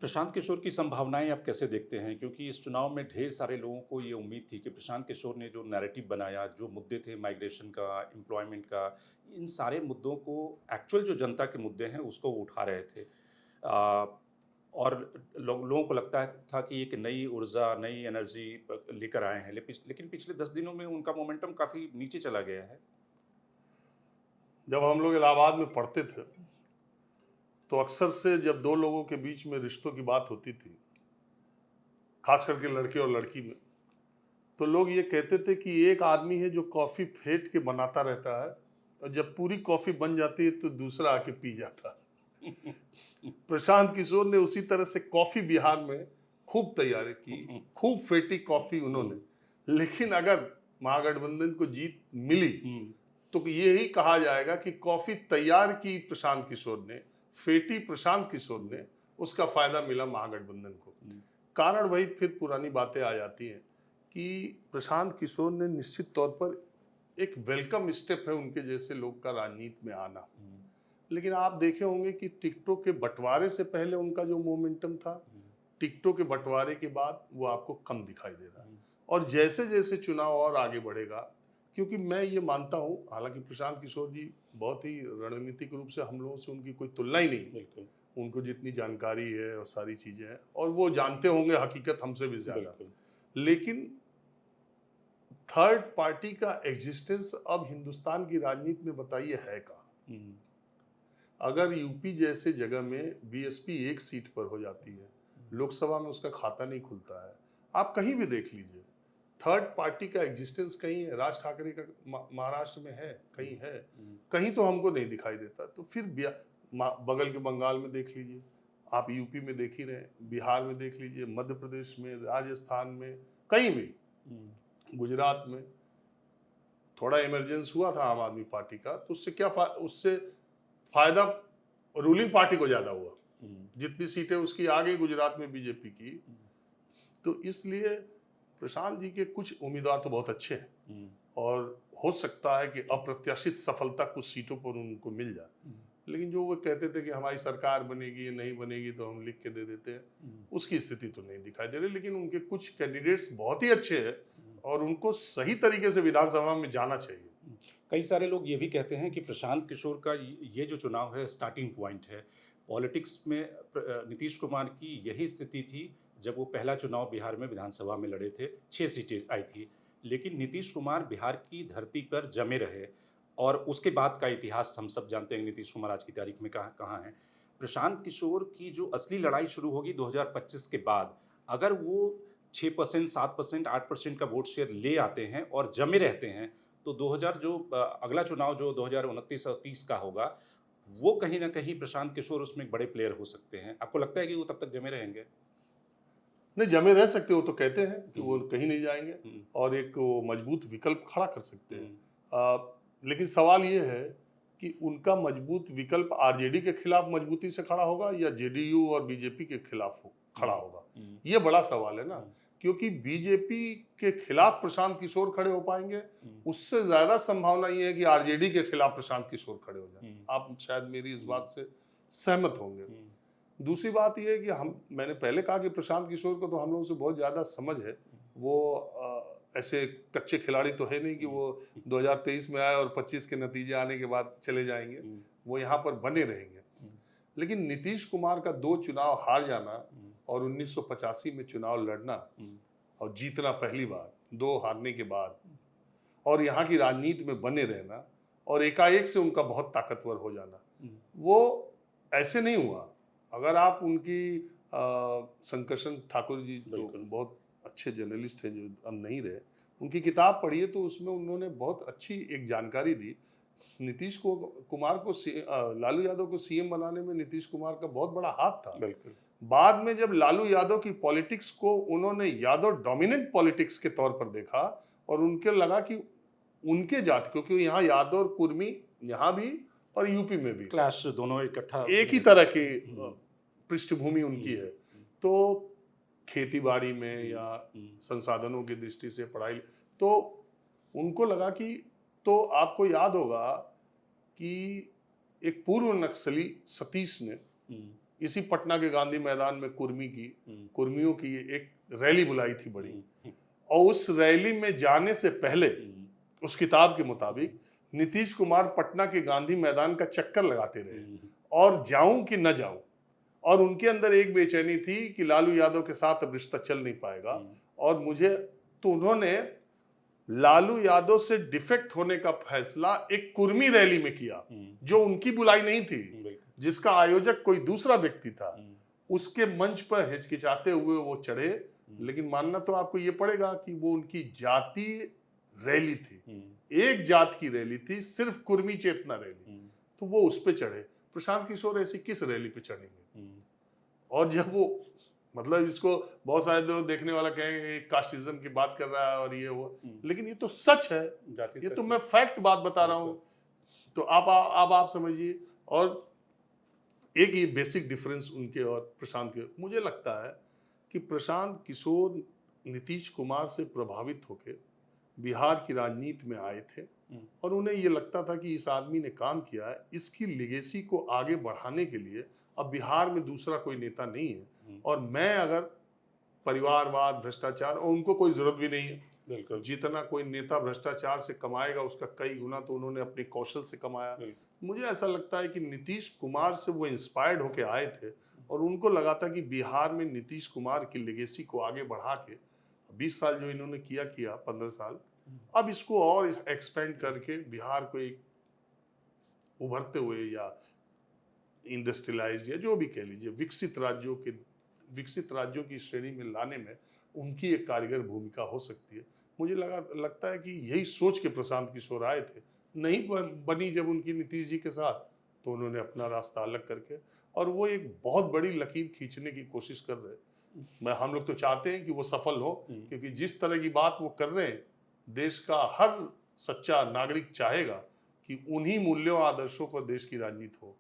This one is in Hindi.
प्रशांत किशोर की संभावनाएँ आप कैसे देखते हैं? क्योंकि इस चुनाव में ढेर सारे लोगों को ये उम्मीद थी कि प्रशांत किशोर ने जो नैरेटिव बनाया, जो मुद्दे थे माइग्रेशन का, एम्प्लॉयमेंट का, इन सारे मुद्दों को एक्चुअल जो जनता के मुद्दे हैं, उसको वो उठा रहे थे। और लोगों को लगता था कि एक नई ऊर्जा, नई एनर्जी लेकर आए हैं। लेकिन पिछले 10 दिनों में उनका मोमेंटम काफ़ी नीचे चला गया है। जब हम लोग इलाहाबाद में पढ़ते थे तो अक्सर से जब दो लोगों के बीच में रिश्तों की बात होती थी, खास करके लड़के और लड़की में, तो लोग ये कहते थे कि एक आदमी है जो कॉफी फेंट के बनाता रहता है और जब पूरी कॉफी बन जाती है तो दूसरा आके पी जाता है। प्रशांत किशोर ने उसी तरह से कॉफी बिहार में खूब तैयारी की, खूब फेंटी कॉफी हुँ, उन्होंने। लेकिन अगर महागठबंधन को जीत मिली हुँ, तो यही कहा जाएगा कि कॉफी तैयार की प्रशांत किशोर ने, फेटी प्रशांत किशोर हुँ, ने, उसका फायदा मिला महागठबंधन को। हुँ, कारण वही फिर पुरानी बातें आ जाती हैं कि प्रशांत किशोर ने निश्चित तौर पर एक वेलकम स्टेप है उनके जैसे लोग का राजनीति में आना। हुँ, लेकिन आप देखे होंगे कि टिकटों के बंटवारे से पहले उनका जो मोमेंटम था, हुँ, टिकटों के बंटवारे के बाद वो आपको कम दिखाई दे रहा है। हुँ, और जैसे-जैसे चुनाव और आगे बढ़ेगा, क्योंकि मैं ये मानता हूँ, हालाँकि प्रशांत किशोर जी बहुत ही रणनीतिक रूप से हम लोगों से उनकी कोई तुलना ही नहीं है। बिल्कुल, उनको जितनी जानकारी है और सारी चीज़ें हैं और वो जानते होंगे हकीकत हमसे भी ज़्यादा। बिल्कुल। लेकिन थर्ड पार्टी का एक्जिस्टेंस अब हिंदुस्तान की राजनीति में बताइए है कहाँ? हुँ, अगर यूपी जैसे जगह में बीएसपी एक सीट पर हो जाती है, हुँ, लोकसभा में उसका खाता नहीं खुलता है, आप कहीं भी देख लीजिए, थर्ड पार्टी का एग्जिस्टेंस कहीं है, राज ठाकरे का महाराष्ट्र में है, हुँ, कहीं है, हुँ, कहीं तो हमको नहीं दिखाई देता। तो फिर बगल के बंगाल में देख लीजिए, आप यूपी में देख ही रहे हैं, बिहार में देख लीजिए, मध्य प्रदेश में, राजस्थान में, कहीं भी, हुँ, गुजरात में थोड़ा इमरजेंस हुआ था आम आदमी पार्टी का, तो उससे क्या उससे फायदा रूलिंग पार्टी को ज्यादा हुआ। हुँ, जितनी सीटें उसकी आ गई गुजरात में बीजेपी की, हुँ, तो इसलिए प्रशांत जी के कुछ उम्मीदवार तो बहुत अच्छे हैं हुँ, और हो सकता है कि अप्रत्याशित सफलता कुछ सीटों पर उनको मिल जाए। हुँ, लेकिन जो वो कहते थे कि हमारी सरकार बनेगी या नहीं बनेगी तो हम लिख के दे देते हैं, हुँ, उसकी स्थिति तो नहीं दिखाई दे रही। लेकिन उनके कुछ कैंडिडेट्स बहुत ही अच्छे हैं हुँ, और उनको सही तरीके से विधानसभा में जाना चाहिए। हुँ। कई सारे लोग ये भी कहते हैं कि प्रशांत किशोर का ये जो चुनाव है स्टार्टिंग पॉइंट है। पॉलिटिक्स में नीतीश कुमार की यही स्थिति थी जब वो पहला चुनाव बिहार में विधानसभा में लड़े थे, 6 सीटें आई थी। लेकिन नीतीश कुमार बिहार की धरती पर जमे रहे और उसके बाद का इतिहास हम सब जानते हैं नीतीश कुमार आज की तारीख में कहाँ कहाँ हैं। प्रशांत किशोर की जो असली लड़ाई शुरू होगी 2025 के बाद, अगर वो 6% 7% 8% का वोट शेयर ले आते हैं और जमे रहते हैं, तो 2000 जो अगला चुनाव जो 2029 और 30 का होगा, वो कहीं न कहीं प्रशांत किशोर उसमें एक बड़े प्लेयर हो सकते हैं। आपको लगता है कि वो तब तक जमे रहेंगे? नहीं, जमे रह सकते, वो तो कहते हैं कि हुँ, वो हुँ, कहीं नहीं जाएंगे हुँ, और एक वो मजबूत विकल्प खड़ा कर सकते हैं। हुँ, लेकिन सवाल ये है कि उनका मजबूत विकल्प आरजेडी के खिलाफ मजबूती से खड़ा होगा या जेडीयू और बीजेपी के खिलाफ खड़ा हुँ, होगा। हुँ, ये बड़ा सवाल है ना, हुँ, क्योंकि बीजेपी के खिलाफ प्रशांत किशोर खड़े हो पाएंगे, हुँ, उससे ज्यादा संभावना ये है कि आरजेडी के खिलाफ प्रशांत किशोर खड़े हो जाए। हुँ, आप शायद मेरी इस हुँ, बात से सहमत होंगे। हुँ, दूसरी बात ये है कि हम मैंने पहले कहा कि प्रशांत किशोर को तो हम लोगों से बहुत ज़्यादा समझ है। वो ऐसे कच्चे खिलाड़ी तो है नहीं कि हुँ, वो 2023 में आए और 25 के नतीजे आने के बाद चले जाएँगे। हुँ, वो यहाँ पर बने रहेंगे। हुँ, लेकिन नीतीश कुमार का 2 चुनाव हार जाना हुँ, और 1985 में चुनाव लड़ना हुँ, और जीतना पहली बार, 2 हारने के बाद और यहाँ की राजनीति में बने रहना और एकाएक से उनका बहुत ताकतवर हो जाना, हुँ, वो ऐसे नहीं हुआ। अगर आप उनकी संकर्षण ठाकुर जी तो बिल्कुल। बहुत अच्छे जर्नलिस्ट हैं जो अब नहीं रहे। उनकी किताब पढ़िए तो उसमें उन्होंने बहुत अच्छी एक जानकारी दी। नीतीश को कुमार को लालू यादव को सीएम बनाने में नीतीश कुमार का बहुत बड़ा हाथ था। बिल्कुल। बाद में जब लालू यादव की पॉलिटिक्स को उन्होंने यादव डोमिनेंट पॉलिटिक्स के तौर पर देखा और उनके लगा कि उनके जाति, क्योंकि यहाँ यादव और कुर्मी यहाँ भी और यूपी में भी क्लैश दोनों इकट्ठा एक ही होने तरह लगे। की हुँ, पृष्ठभूमि हुँ, उनकी है। हुँ, तो खेती-बाड़ी में हुँ, या हुँ, संसाधनों की दृष्टि से पढ़ाई, तो उनको लगा कि, तो आपको याद होगा कि एक पूर्व नक्सली सतीश ने हुँ, इसी पटना के गांधी मैदान में कुर्मियों की एक रैली बुलाई थी बड़ी, और उस रैली में जाने से पहले उस किताब के मुताबिक नीतीश कुमार पटना के गांधी मैदान का चक्कर लगाते रहे और जाऊं कि न जाऊं, और उनके अंदर एक बेचैनी थी कि लालू यादव के साथ अब रिश्ता चल नहीं पाएगा, और तो उन्होंने लालू यादव से डिफेक्ट होने का फैसला एक कुर्मी रैली में किया जो उनकी बुलाई नहीं थी, जिसका आयोजक कोई दूसरा व्यक्ति था। उसके मंच पर हिचकिचाते हुए वो चढ़े, लेकिन मानना तो आपको ये पड़ेगा कि वो उनकी जातीय रैली थी, एक जात की रैली थी, सिर्फ कुर्मी चेतना रैली, तो वो उस पे चढ़े। प्रशांत किशोर ऐसी किस रैली पे चढ़ेंगे? और जब वो मतलब इसको बहुत सारे लोग देखने वाला कहेंगे कास्टिज्म की बात कर रहा है और ये वो, लेकिन ये तो सच है, ये तो मैं फैक्ट बात बता रहा हूँ। तो आप समझिए। और एक ये बेसिक डिफरेंस उनके और प्रशांत के, मुझे लगता है कि प्रशांत किशोर नीतीश कुमार से प्रभावित होकर बिहार की राजनीति में आए थे, और उन्हें ये लगता था कि इस आदमी ने काम किया है, इसकी लेगेसी को आगे बढ़ाने के लिए अब बिहार में दूसरा कोई नेता नहीं है, और मैं अगर परिवारवाद, भ्रष्टाचार, और उनको कोई जरूरत भी नहीं है, बिल्कुल जितना कोई नेता भ्रष्टाचार से कमाएगा उसका कई गुना तो उन्होंने अपने कौशल से कमाया। मुझे ऐसा लगता है कि नीतीश कुमार से वो इंस्पायर्ड होके आए थे, और उनको लगा था कि बिहार में नीतीश कुमार की लेगेसी को आगे बढ़ा के 20 साल जो इन्होंने किया 15 साल, अब इसको और एक्सपेंड करके बिहार को एक उभरते हुए या इंडस्ट्रियलाइज या जो भी कह लीजिए विकसित राज्यों की श्रेणी में लाने में उनकी एक कारगर भूमिका हो सकती है। मुझे लगता है कि यही सोच के प्रशांत किशोर आए थे, नहीं बनी जब उनकी नीतीश जी के साथ, तो उन्होंने अपना रास्ता अलग करके, और वो एक बहुत बड़ी लकीर खींचने की कोशिश कर रहे हैं। हम लोग तो चाहते हैं कि वो सफल हो, क्योंकि जिस तरह की बात वो कर रहे हैं, देश का हर सच्चा नागरिक चाहेगा कि उन्हीं मूल्यों आदर्शों पर देश की राजनीति हो।